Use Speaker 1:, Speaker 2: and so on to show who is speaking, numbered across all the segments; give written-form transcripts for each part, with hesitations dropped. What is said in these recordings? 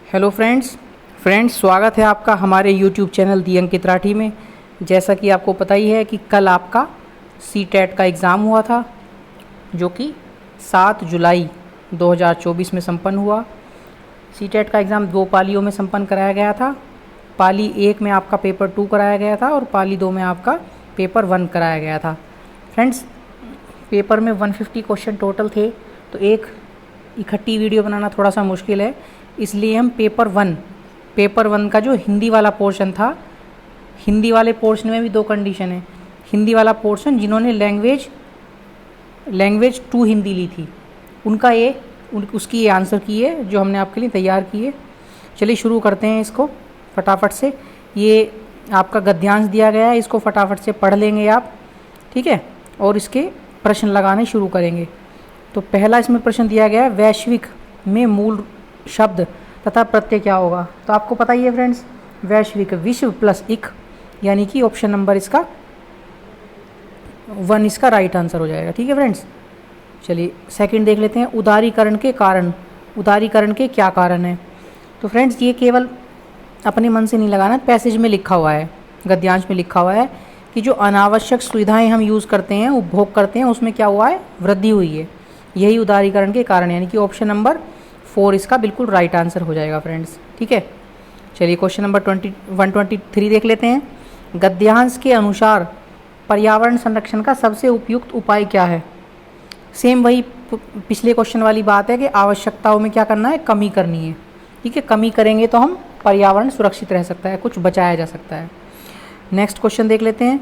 Speaker 1: Hello friends स्वागत है आपका हमारे यूट्यूब चैनल दी अंकित राठी में। जैसा कि आपको पता ही है कि कल आपका सीटेट का एग्ज़ाम हुआ था, जो कि 7 जुलाई 2024 में संपन्न हुआ। सीटेट का एग्ज़ाम 2 पालियों में संपन्न कराया गया था। पाली 1 में आपका पेपर 2 कराया गया था और पाली 2 में आपका पेपर 1 कराया गया था। फ्रेंड्स, पेपर में 150 क्वेश्चन टोटल थे, तो एक इकट्ठी वीडियो बनाना थोड़ा सा मुश्किल है, इसलिए हम पेपर वन का जो हिंदी वाला पोर्शन था, हिंदी वाले पोर्शन में भी 2 कंडीशन है। हिंदी वाला पोर्शन जिन्होंने लैंग्वेज 2 हिंदी ली थी उसकी ये आंसर की है जो हमने आपके लिए तैयार की है। चलिए शुरू करते हैं इसको फटाफट से। ये आपका गद्यांश दिया गया है, इसको फटाफट से पढ़ लेंगे आप, ठीक है, और इसके प्रश्न लगाने शुरू करेंगे। तो पहला इसमें प्रश्न दिया गया है, वैश्विक में मूल शब्द तथा प्रत्यय क्या होगा। तो आपको पता ही है फ्रेंड्स, वैश्विक विश्व प्लस इक, यानी कि ऑप्शन नंबर इसका 1 इसका राइट आंसर हो जाएगा। ठीक है फ्रेंड्स, चलिए सेकंड देख लेते हैं, उदारीकरण के कारण। उदारीकरण के क्या कारण है। तो फ्रेंड्स, ये केवल अपने मन से नहीं लगाना, पैसेज में लिखा हुआ है, गद्यांश में लिखा हुआ है कि जो अनावश्यक सुविधाएं हम यूज़ करते हैं, उपभोग करते हैं, उसमें क्या हुआ है, वृद्धि हुई है। यही उदारीकरण के कारण, यानी कि ऑप्शन नंबर 4 इसका बिल्कुल राइट आंसर हो जाएगा फ्रेंड्स। ठीक है, चलिए क्वेश्चन नंबर 123 देख लेते हैं। गद्यांश के अनुसार पर्यावरण संरक्षण का सबसे उपयुक्त उपाय क्या है। सेम वही पिछले क्वेश्चन वाली बात है कि आवश्यकताओं में क्या करना है, कमी करनी है। ठीक है, कमी करेंगे तो हम पर्यावरण सुरक्षित रह सकता है, कुछ बचाया जा सकता है। नेक्स्ट क्वेश्चन देख लेते हैं,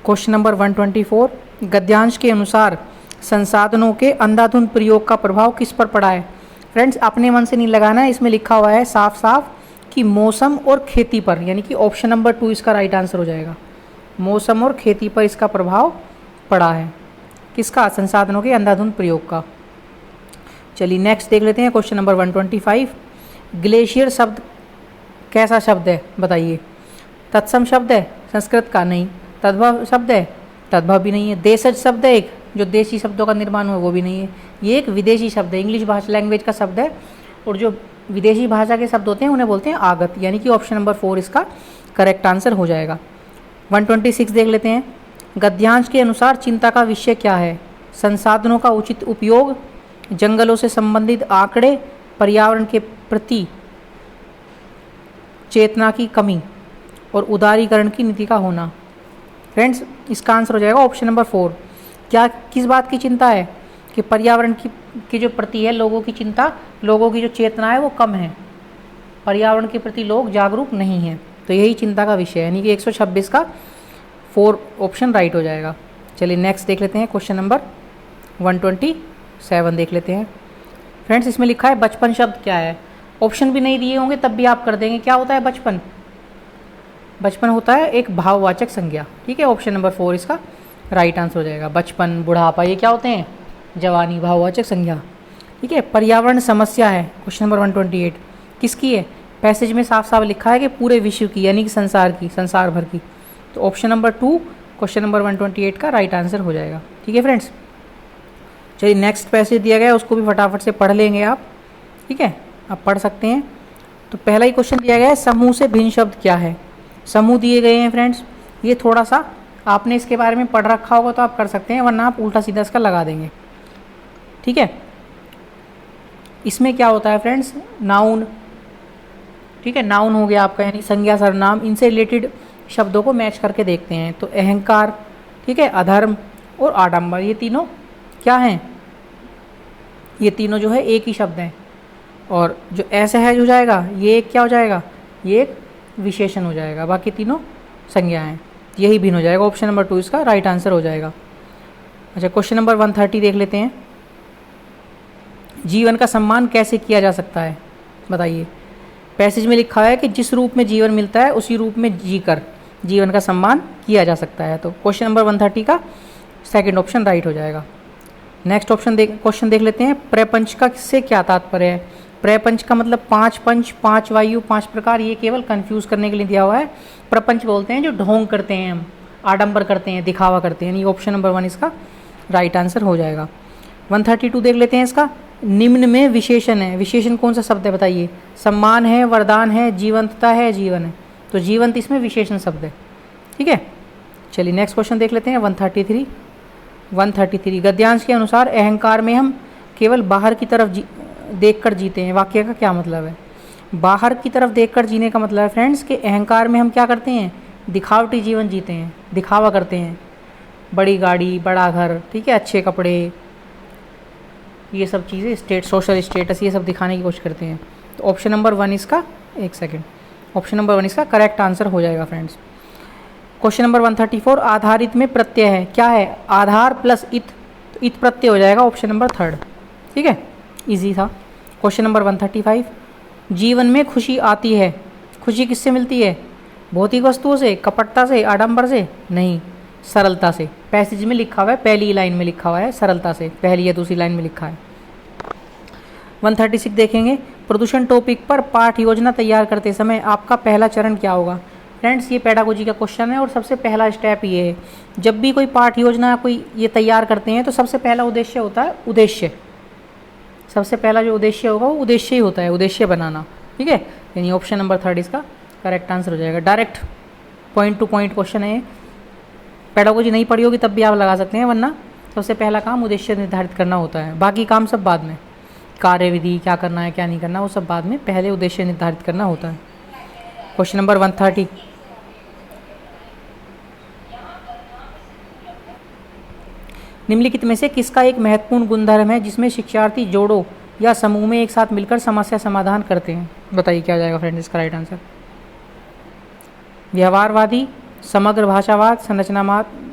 Speaker 1: क्वेश्चन नंबर 124। गद्यांश के अनुसार संसाधनों के अंधाधुंध प्रयोग का प्रभाव किस पर पड़ा है। फ्रेंड्स, अपने मन से नहीं लगाना है, इसमें लिखा हुआ है साफ साफ कि मौसम और खेती पर, यानी कि ऑप्शन नंबर 2 इसका राइट आंसर हो जाएगा। मौसम और खेती पर इसका प्रभाव पड़ा है, किसका, संसाधनों के अंधाधुंध प्रयोग का। चलिए नेक्स्ट देख लेते हैं, क्वेश्चन नंबर 125। ग्लेशियर शब्द कैसा शब्द है बताइए। तत्सम शब्द है संस्कृत का, नहीं। तद्भव शब्द है, तद्भव भी नहीं है। देशज शब्द है एक, जो देशी शब्दों का निर्माण हुआ, वो भी नहीं है। ये एक विदेशी शब्द है, इंग्लिश भाषा लैंग्वेज का शब्द है, और जो विदेशी भाषा के शब्द होते हैं उन्हें बोलते हैं आगत, यानी कि ऑप्शन नंबर 4 इसका करेक्ट आंसर हो जाएगा। 126 देख लेते हैं। गद्यांश के अनुसार चिंता का विषय क्या है। संसाधनों का उचित उपयोग, जंगलों से संबंधित आंकड़े, पर्यावरण के प्रति चेतना की कमी और उदारीकरण की नीति का होना। फ्रेंड्स, इसका आंसर हो जाएगा ऑप्शन नंबर 4। क्या, किस बात की चिंता है कि पर्यावरण की जो प्रति है लोगों की चिंता, लोगों की जो चेतना है वो कम है, पर्यावरण के प्रति लोग जागरूक नहीं हैं, तो यही चिंता का विषय है, यानी कि 126 का 4 ऑप्शन राइट हो जाएगा। चलिए नेक्स्ट देख लेते हैं, क्वेश्चन नंबर 127 देख लेते हैं। फ्रेंड्स, इसमें लिखा है बचपन शब्द क्या है। ऑप्शन भी नहीं दिए होंगे तब भी आप कर देंगे। क्या होता है बचपन। बचपन होता है एक भाववाचक संज्ञा। ठीक है, ऑप्शन नंबर 4 इसका राइट आंसर हो जाएगा। बचपन, बुढ़ापा, ये क्या होते हैं, जवानी, भाववाचक संज्ञा। ठीक है, पर्यावरण समस्या है क्वेश्चन नंबर 128, किसकी है। पैसेज में साफ साफ लिखा है कि पूरे विश्व की, यानी कि संसार की, संसार भर की, तो ऑप्शन नंबर 2 क्वेश्चन नंबर 128 का राइट आंसर हो जाएगा। ठीक है फ्रेंड्स, चलिए नेक्स्ट पैसेज दिया गया है, उसको भी फटाफट से पढ़ लेंगे आप। ठीक है, आप पढ़ सकते हैं। तो पहला ही क्वेश्चन दिया गया है, समूह से भिन्न शब्द क्या है। समूह दिए गए हैं फ्रेंड्स, ये थोड़ा सा आपने इसके बारे में पढ़ रखा होगा तो आप कर सकते हैं, वरना आप उल्टा सीधा इसका लगा देंगे। ठीक है, इसमें क्या होता है फ्रेंड्स, नाउन। ठीक है, नाउन हो गया आपका, यानी संज्ञा, सर्वनाम, इनसे रिलेटेड शब्दों को मैच करके देखते हैं। तो अहंकार, ठीक है, अधर्म और आडंबर, ये तीनों क्या हैं, ये तीनों जो है एक ही शब्द हैं। और जो असहज हो जाएगा, ये एक क्या हो जाएगा, ये एक विशेषण हो जाएगा, बाकी तीनों संज्ञा हैं, यही भिन्न हो जाएगा। ऑप्शन नंबर 2 इसका राइट आंसर हो जाएगा। अच्छा, क्वेश्चन नंबर 130 देख लेते हैं। जीवन का सम्मान कैसे किया जा सकता है बताइए। पैसेज में लिखा है कि जिस रूप में जीवन मिलता है उसी रूप में जीकर जीवन का सम्मान किया जा सकता है। तो क्वेश्चन नंबर 130 का सेकंड ऑप्शन राइट हो जाएगा। नेक्स्ट क्वेश्चन देख लेते हैं, प्रपंच का से क्या तात्पर्य है। प्रपंच का मतलब 5 पंच, 5 वायु, 5 प्रकार, ये केवल कंफ्यूज करने के लिए दिया हुआ है। प्रपंच बोलते हैं जो ढोंग करते हैं, हम आडंबर करते हैं, दिखावा करते हैं, ये ऑप्शन नंबर 1 इसका राइट आंसर हो जाएगा। 132 देख लेते हैं इसका, निम्न में विशेषण है, विशेषण कौन सा शब्द है बताइए? सम्मान है, वरदान है, जीवंतता है, जीवन है। तो जीवंत इसमें विशेषण शब्द है, ठीक है। चलिए नेक्स्ट क्वेश्चन देख लेते हैं 133 गद्यांश के अनुसार अहंकार में हम केवल बाहर की तरफ देखकर जीते हैं। वाक्य का क्या मतलब है? बाहर की तरफ देखकर जीने का मतलब है फ्रेंड्स कि अहंकार में हम क्या करते हैं? दिखावटी जीवन जीते हैं, दिखावा करते हैं, बड़ी गाड़ी, बड़ा घर, ठीक है, अच्छे कपड़े, ये सब चीज़ें सोशल स्टेटस, ये सब दिखाने की कोशिश करते हैं। तो ऑप्शन नंबर 1 इसका, एक सेकेंड, ऑप्शन नंबर 1 इसका करेक्ट आंसर हो जाएगा फ्रेंड्स। क्वेश्चन नंबर 134 आधारित में प्रत्यय है, क्या है? आधार प्लस इत, तो इत प्रत्यय हो जाएगा ऑप्शन नंबर 3, ठीक है, इजी था। क्वेश्चन नंबर 135 जीवन में खुशी आती है, खुशी किससे मिलती है? भौतिक वस्तुओं से, कपटता से, आडंबर से? नहीं, सरलता से। पैसेज में लिखा हुआ है, पहली लाइन में लिखा हुआ है सरलता से, पहली या दूसरी लाइन में लिखा है। 136 देखेंगे, प्रदूषण टॉपिक पर पाठ योजना तैयार करते समय आपका पहला चरण क्या होगा? फ्रेंड्स ये पेडागोजी का क्वेश्चन है और सबसे पहला स्टेप ये है, जब भी कोई पाठ योजना कोई ये तैयार करते हैं तो सबसे पहला उद्देश्य होता है उद्देश्य। सबसे पहला जो उद्देश्य होगा वो उद्देश्य ही होता है, उद्देश्य बनाना, ठीक है। यानी ऑप्शन नंबर 3 इसका करेक्ट आंसर हो जाएगा। Direct point two point question है, पेडागोजी नहीं पढ़ी होगी तब भी आप लगा सकते हैं, वरना सबसे पहला काम उद्देश्य निर्धारित करना होता है, बाकी काम सब बाद में, कार्यविधि क्या करना है क्या नहीं करना वो सब बाद में, पहले उद्देश्य निर्धारित करना होता है। क्वेश्चन नंबर 130 निम्नलिखित में से किसका एक महत्वपूर्ण गुणधर्म है जिसमें शिक्षार्थी जोड़ों या समूह में एक साथ मिलकर समस्या समाधान करते हैं? बताइए क्या जाएगा फ्रेंड्स इसका राइट आंसर? व्यवहारवादी, समग्र भाषावाद,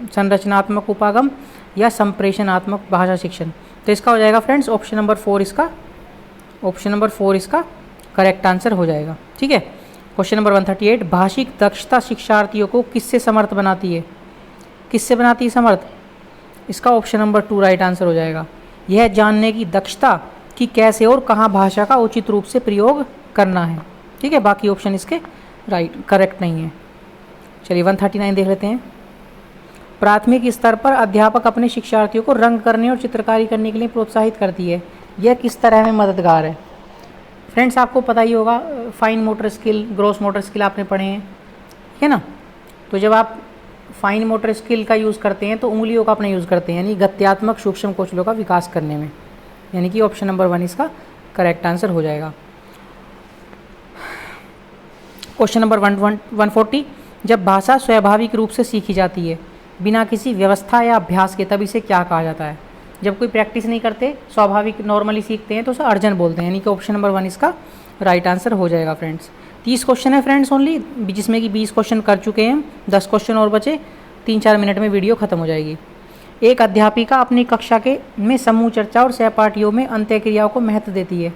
Speaker 1: संरचनात्मक उपागम या संप्रेषणात्मक भाषा शिक्षण। तो इसका हो जाएगा फ्रेंड्स ऑप्शन नंबर 4 इसका, ऑप्शन नंबर 4 इसका करेक्ट आंसर हो जाएगा, ठीक है। क्वेश्चन नंबर 138 भाषिक दक्षता शिक्षार्थियों को किससे समर्थ बनाती है? किससे बनाती है समर्थ? इसका ऑप्शन नंबर 2 राइट आंसर हो जाएगा। यह जानने की दक्षता कि कैसे और कहाँ भाषा का उचित रूप से प्रयोग करना है, ठीक है। बाकी ऑप्शन इसके राइट करेक्ट नहीं है। चलिए 139 देख लेते हैं। प्राथमिक स्तर पर अध्यापक अपने शिक्षार्थियों को रंग करने और चित्रकारी करने के लिए प्रोत्साहित करती है, यह किस तरह में मददगार है? फ्रेंड्स आपको पता ही होगा, fine motor skill, gross motor skill आपने पढ़े हैं, है ना। तो जब आप फाइन मोटर स्किल का यूज़ करते हैं तो उंगलियों का अपना यूज़ करते हैं, यानी गत्यात्मक सूक्ष्म कौशलों का विकास करने में, यानी कि ऑप्शन नंबर 1 इसका करेक्ट आंसर हो जाएगा। क्वेश्चन नंबर 140 जब भाषा स्वाभाविक रूप से सीखी जाती है बिना किसी व्यवस्था या अभ्यास के, तब इसे क्या कहा जाता है? जब कोई प्रैक्टिस नहीं करते, स्वाभाविक नॉर्मली सीखते हैं तो उसे अर्जन बोलते हैं, यानी कि ऑप्शन नंबर 1 इसका राइट आंसर हो जाएगा फ्रेंड्स। 30 क्वेश्चन है फ्रेंड्स ओनली, जिसमें कि 20 क्वेश्चन कर चुके हैं, 10 क्वेश्चन और बचे, 3-4 मिनट में वीडियो खत्म हो जाएगी। एक अध्यापिका अपनी कक्षा के में समूह चर्चा और सहपाठियों में अंत्यक्रियाओं को महत्व देती है।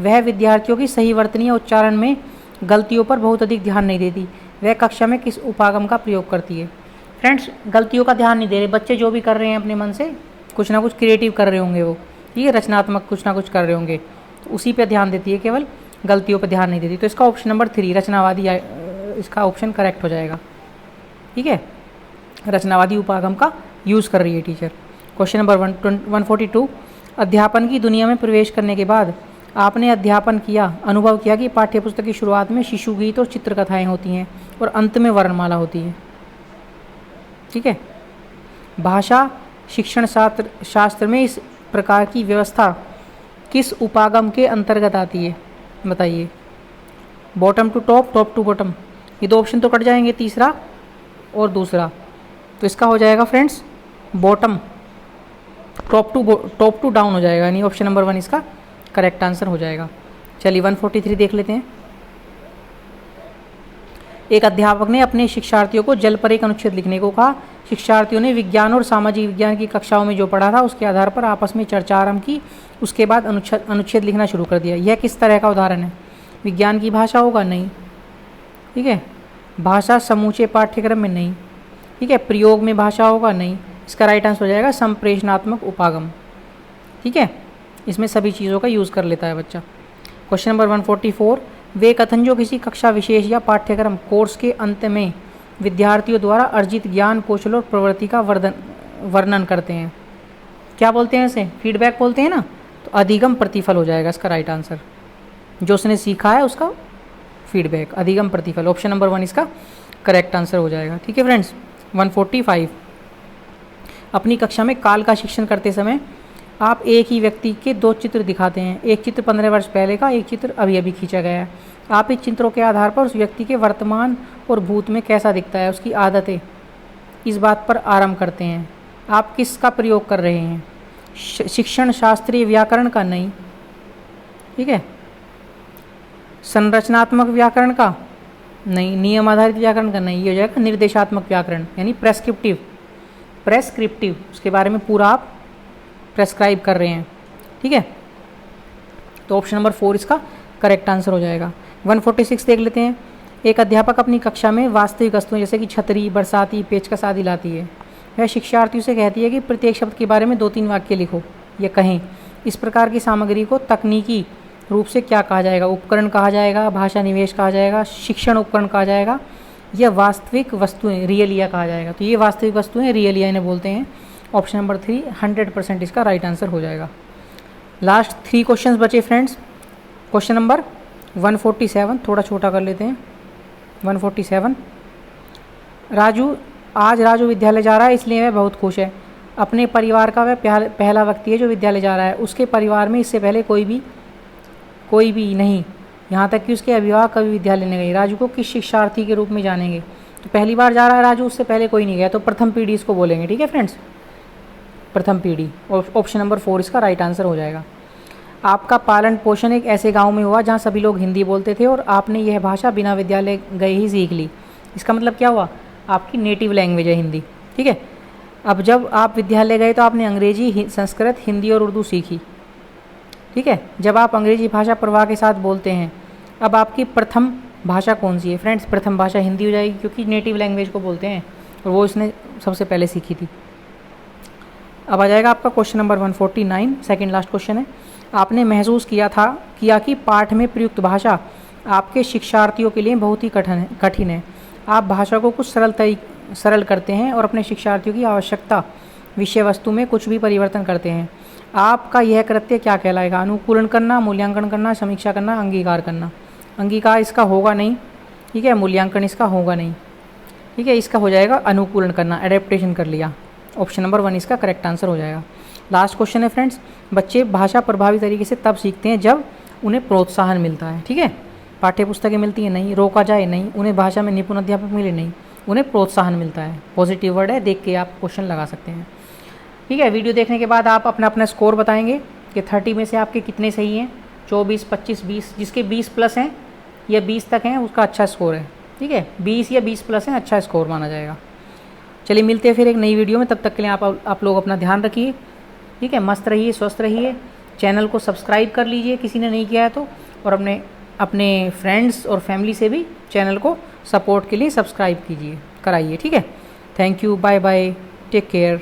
Speaker 1: वह विद्यार्थियों की सही वर्तनी या उच्चारण में गलतियों पर बहुत अधिक ध्यान नहीं देती। वह कक्षा में किस उपागम का प्रयोग करती है? फ्रेंड्स गलतियों का ध्यान नहीं दे रहे बच्चे, जो भी कर रहे हैं अपने मन से कुछ ना कुछ क्रिएटिव कर रहे होंगे, वो ये रचनात्मक कुछ ना कुछ कर रहे होंगे, तो उसी पे ध्यान देती है, केवल गलतियों पर ध्यान नहीं देती। तो इसका ऑप्शन नंबर 3 रचनावादी, इसका ऑप्शन करेक्ट हो जाएगा, ठीक है। रचनावादी उपागम का यूज़ कर रही है टीचर। क्वेश्चन नंबर 142 अध्यापन की दुनिया में प्रवेश करने के बाद आपने अध्यापन किया, अनुभव किया कि पाठ्यपुस्तक की शुरुआत में शिशु गीत और चित्रकथाएँ होती हैं और अंत में वर्णमाला होती है, ठीक है। भाषा शिक्षण शास्त्र में इस प्रकार की व्यवस्था किस उपागम के अंतर्गत आती है? बताइए। Bottom to top, top to bottom, ये 2 ऑप्शन तो कट जाएंगे, तीसरा और दूसरा। तो इसका हो जाएगा friends bottom, top to down हो जाएगा, यानी ऑप्शन नंबर 1 इसका करेक्ट आंसर हो जाएगा। चलिए 143 देख लेते हैं। एक अध्यापक ने अपने शिक्षार्थियों को जल पर एक अनुच्छेद लिखने को कहा। शिक्षार्थियों ने विज्ञान और सामाजिक विज्ञान की कक्षाओं में जो पढ़ा था उसके आधार पर आपस में चर्चा आरंभ की, उसके बाद अनुच्छेद लिखना शुरू कर दिया। यह किस तरह का उदाहरण है? विज्ञान की भाषा होगा? नहीं, ठीक है। भाषा समूचे पाठ्यक्रम में? नहीं, ठीक है। प्रयोग में भाषा होगा? नहीं। इसका राइट आंसर हो जाएगा संप्रेषणात्मक उपागम, ठीक है। इसमें सभी चीज़ों का यूज़ कर लेता है बच्चा। क्वेश्चन नंबर 144 वे कथन जो किसी कक्षा विशेष या पाठ्यक्रम कोर्स के अंत में विद्यार्थियों द्वारा अर्जित ज्ञान, कौशल और प्रवृत्ति का वर्णन करते हैं, क्या बोलते हैं इसे? फीडबैक बोलते हैं ना। तो अधिगम प्रतिफल हो जाएगा इसका राइट आंसर। जो उसने सीखा है उसका फीडबैक, अधिगम प्रतिफल, ऑप्शन नंबर 1 इसका करेक्ट आंसर हो जाएगा। ठीक है फ्रेंड्स। 145, अपनी कक्षा में काल का शिक्षण करते समय आप एक ही व्यक्ति के 2 चित्र दिखाते हैं। एक चित्र 15 वर्ष पहले का, एक चित्र अभी अभी खींचा गया है। आप इन चित्रों के आधार पर उस व्यक्ति के वर्तमान और भूत में कैसा दिखता है, उसकी आदतें, इस बात पर आरंभ करते हैं। आप किसका प्रयोग कर रहे हैं? शिक्षण शास्त्रीय व्याकरण का? नहीं। ठीक है। संरचनात्मक व्याकरण का? नहीं। नियम आधारित व्याकरण का? नहीं। ये हो जाएगा निर्देशात्मक व्याकरण, यानी प्रेस्क्रिप्टिव, उसके बारे में पूरा आप प्रेस्क्राइब कर रहे हैं। ठीक है। तो ऑप्शन नंबर 4 इसका करेक्ट आंसर हो जाएगा। 146 देख लेते हैं। एक अध्यापक अपनी कक्षा में वास्तविक वस्तुएं जैसे कि छतरी, बरसाती, पेचकस आदि लाती है। वह शिक्षार्थियों से कहती है कि प्रत्येक शब्द के बारे में 2-3 वाक्य लिखो या कहें। इस प्रकार की सामग्री को तकनीकी रूप से क्या कहा जाएगा? उपकरण कहा जाएगा, भाषा निवेश कहा जाएगा, शिक्षण उपकरण कहा जाएगा, या वास्तविक वस्तुएं, रियलिया कहा जाएगा। तो ये वास्तविक वस्तुएं रियलिया इन्हें बोलते हैं। ऑप्शन नंबर 3 100% इसका राइट आंसर हो जाएगा। लास्ट 3 क्वेश्चंस बचे फ्रेंड्स। क्वेश्चन नंबर 147 थोड़ा छोटा कर लेते हैं। 147, आज राजू विद्यालय जा रहा है इसलिए वह बहुत खुश है। अपने परिवार का वह पहला व्यक्ति है जो विद्यालय जा रहा है। उसके परिवार में इससे पहले कोई भी नहीं, यहाँ तक कि उसके अभिभावक कभी विद्यालय नहीं गए। राजू को किस शिक्षार्थी के रूप में जानेंगे? तो पहली बार जा रहा है राजू, उससे पहले कोई नहीं गया, तो प्रथम पीढ़ी इसको बोलेंगे। ठीक है फ्रेंड्स, प्रथम पीढ़ी। ऑप्शन नंबर 4 इसका राइट आंसर हो जाएगा। आपका पालन पोषण एक ऐसे गांव में हुआ जहां सभी लोग हिंदी बोलते थे और आपने यह भाषा बिना विद्यालय गए ही सीख ली। इसका मतलब क्या हुआ? आपकी नेटिव लैंग्वेज है हिंदी। ठीक है। अब जब आप विद्यालय गए तो आपने अंग्रेजी, संस्कृत, हिंदी और उर्दू सीखी। ठीक है। जब आप अंग्रेजी भाषा प्रवाह के साथ बोलते हैं, अब आपकी प्रथम भाषा कौन सी है? फ्रेंड्स, प्रथम भाषा हिंदी हो जाएगी, क्योंकि नेटिव लैंग्वेज को बोलते हैं और वो इसने सबसे पहले सीखी थी। अब आ जाएगा आपका question number 149, second last question है। आपने महसूस किया कि पाठ में प्रयुक्त भाषा आपके शिक्षार्थियों के लिए बहुत ही कठिन है। आप भाषा को कुछ सरल करते हैं और अपने शिक्षार्थियों की आवश्यकता विषय वस्तु में कुछ भी परिवर्तन करते हैं। आपका यह कृत्य क्या कहलाएगा? अनुकूलन करना, मूल्यांकन करना, समीक्षा करना, अंगीकार करना। अंगीकार इसका होगा नहीं। ठीक है। मूल्यांकन इसका होगा नहीं। ठीक है। इसका हो जाएगा अनुकूलन करना, एडेप्टेशन कर लिया। ऑप्शन नंबर 1 इसका करेक्ट आंसर हो जाएगा। लास्ट क्वेश्चन है फ्रेंड्स। बच्चे भाषा प्रभावी तरीके से तब सीखते हैं जब उन्हें प्रोत्साहन मिलता है। ठीक है। पाठ्य पुस्तकें मिलती हैं? नहीं। रोका जाए? नहीं। उन्हें भाषा में निपुण अध्यापक मिले? नहीं। उन्हें प्रोत्साहन मिलता है। पॉजिटिव वर्ड है, देख के आप क्वेश्चन लगा सकते हैं। ठीक है। वीडियो देखने के बाद आप अपना स्कोर बताएंगे कि 30 में से आपके कितने सही हैं। 24, 25, 20, जिसके 20 प्लस हैं या 20 तक हैं उसका अच्छा स्कोर है। ठीक है। 20 या 20 प्लस हैं, अच्छा स्कोर माना जाएगा। चलिए मिलते हैं फिर एक नई वीडियो में। तब तक के लिए आप लोग अपना ध्यान रखिए। ठीक है। मस्त रहिए, स्वस्थ रहिए। चैनल को सब्सक्राइब कर लीजिए किसी ने नहीं किया है तो, और अपने फ्रेंड्स और फैमिली से भी चैनल को सपोर्ट के लिए सब्सक्राइब कराइए। ठीक है। Thank you, bye bye, take care.